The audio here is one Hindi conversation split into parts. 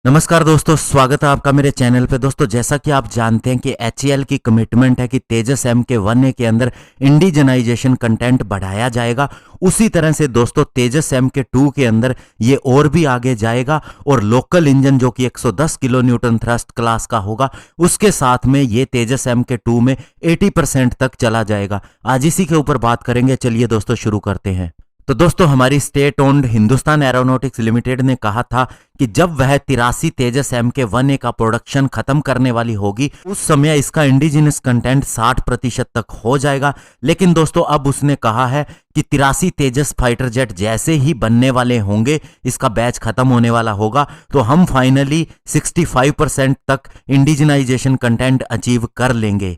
नमस्कार दोस्तों, स्वागत है आपका मेरे चैनल पे। दोस्तों, जैसा कि आप जानते हैं कि HAL की कमिटमेंट है कि तेजस MK1A के अंदर इंडिजनाइजेशन कंटेंट बढ़ाया जाएगा। उसी तरह से दोस्तों तेजस MK2 के अंदर ये और भी आगे जाएगा और लोकल इंजन जो कि 110 किलो न्यूटन थ्रस्ट क्लास का होगा, उसके साथ में ये तेजस MK2 में 80% तक चला जाएगा। आज इसी के ऊपर बात करेंगे। चलिए दोस्तों शुरू करते हैं। तो दोस्तों, हमारी state owned Hindustan aeronautics limited ने कहा था कि जब वह 83 तेजस MK1A का प्रोडक्शन खत्म करने वाली होगी, उस समय इसका इंडिजिनस कंटेंट 60% तक हो जाएगा। लेकिन दोस्तों, अब उसने कहा है कि 83 तेजस फाइटर जेट जैसे ही बनने वाले होंगे, इसका बैच खत्म होने वाला होगा, तो हम फाइनली 65% तक इंडिजनाइजेशन कंटेंट अचीव कर लेंगे।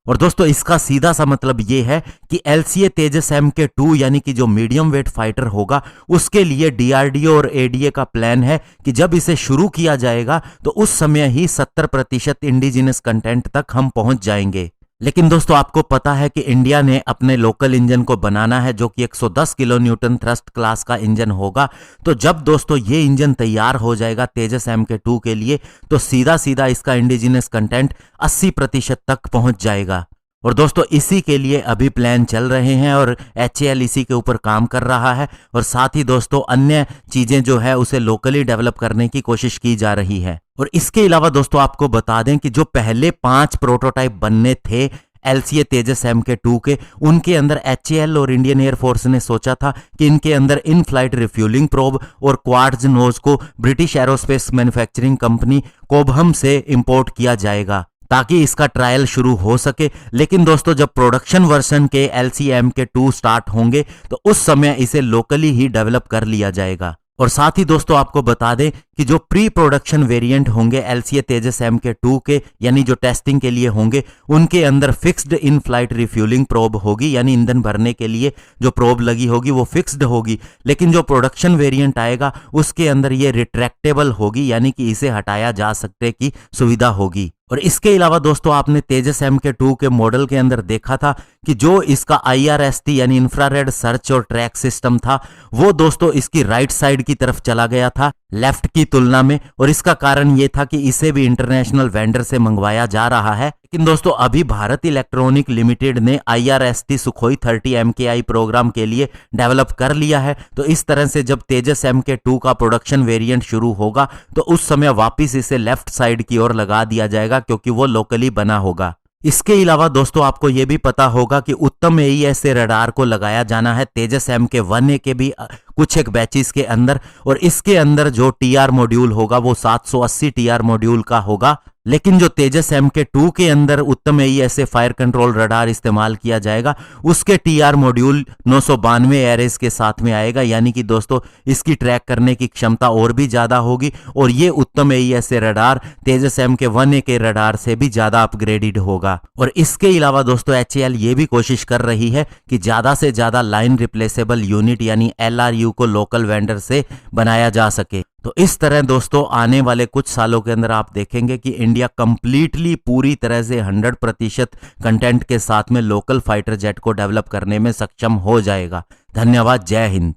और दोस्तों, इसका सीधा सा मतलब ये है कि LCA तेजस MK2 यानी कि जो मीडियम वेट फाइटर होगा, उसके लिए DRDO और ADA का प्लान है कि जब इसे शुरू किया जाएगा तो उस समय ही 70% इंडिजिनस कंटेंट तक हम पहुंच जाएंगे। लेकिन दोस्तों, आपको पता है कि इंडिया ने अपने लोकल इंजन को बनाना है जो कि 110 किलो न्यूटन थ्रस्ट क्लास का इंजन होगा। तो जब दोस्तों ये इंजन तैयार हो जाएगा तेजस MK2 के लिए, तो सीधा सीधा इसका इंडिजिनस कंटेंट 80% तक पहुंच जाएगा। और दोस्तों, इसी के लिए अभी प्लान चल रहे हैं और HAL इसी के ऊपर काम कर रहा है। और साथ ही दोस्तों, अन्य चीजें जो है उसे लोकली डेवलप करने की कोशिश की जा रही है। और इसके अलावा दोस्तों, आपको बता दें कि जो पहले 5 प्रोटोटाइप बनने थे LCA तेजस MK2 के, उनके अंदर HAL और इंडियन एयरफोर्स ने सोचा था कि इनके अंदर इन फ्लाइट रिफ्यूलिंग प्रोब और क्वार्ट्ज नोज को ब्रिटिश एरोस्पेस मैन्युफैक्चरिंग कंपनी कोबहम से इंपोर्ट किया जाएगा ताकि इसका ट्रायल शुरू हो सके। लेकिन दोस्तों, जब प्रोडक्शन वर्जन के LCA MK2 स्टार्ट होंगे, तो उस समय इसे लोकली ही डेवलप कर लिया जाएगा। और साथ ही दोस्तों, आपको बता दें कि जो प्री प्रोडक्शन वेरिएंट होंगे LCA तेजस MK2 के, यानी जो टेस्टिंग के लिए होंगे, उनके अंदर fixed in flight refuelling probe होगी, यानी ईंधन भरने के लिए जो प्रोब लगी होगी वो फिक्स्ड होगी। लेकिन जो प्रोडक्शन वेरिएंट आएगा उसके अंदर ये रिट्रैक्टेबल होगी, यानी कि इसे हटाया जा सकते की सुविधा होगी। और इसके अलावा दोस्तों, आपने तेजस MK2 के मॉडल के अंदर देखा था कि जो इसका IRST यानी इंफ्रारेड सर्च और ट्रैक सिस्टम था, वो दोस्तों इसकी राइट साइड की तरफ चला गया था लेफ्ट की तुलना में। और इसका कारण ये था कि इसे भी इंटरनेशनल वेंडर से मंगवाया जा रहा है। लेकिन दोस्तों, अभी भारत इलेक्ट्रॉनिक लिमिटेड ने IRST सुखोई 30 MKI प्रोग्राम के लिए डेवलप कर लिया है। तो इस तरह से जब तेजस MK2 का प्रोडक्शन वेरिएंट शुरू होगा, तो उस समय वापिस इसे लेफ्ट साइड की ओर लगा दिया जाएगा, क्योंकि वो लोकली बना होगा। इसके अलावा दोस्तों, आपको यह भी पता होगा कि उत्तम AES से रडार को लगाया जाना है तेजस MK1A के भी कुछ एक बैचेस के अंदर। और इसके अंदर जो TR मॉड्यूल होगा वो 780 TR मॉड्यूल का होगा। लेकिन जो तेजस MK2 के अंदर उत्तम AES से फायर कंट्रोल रडार इस्तेमाल किया जाएगा, उसके TR मॉड्यूल 992 एरेस के साथ में आएगा, यानी कि दोस्तों इसकी ट्रैक करने की क्षमता और भी ज्यादा होगी। और ये उत्तम AES से रडार तेजस MK1A के रडार से भी ज्यादा अपग्रेडेड होगा। और इसके अलावा दोस्तों, HAL ये भी कोशिश कर रही है कि ज्यादा से ज्यादा लाइन रिप्लेसेबल यूनिट यानी LRU को लोकल वेंडर से बनाया जा सके। तो इस तरह दोस्तों, आने वाले कुछ सालों के अंदर आप देखेंगे कि इंडिया कंप्लीटली पूरी तरह से 100% कंटेंट के साथ में लोकल फाइटर जेट को डेवलप करने में सक्षम हो जाएगा। धन्यवाद। जय हिंद।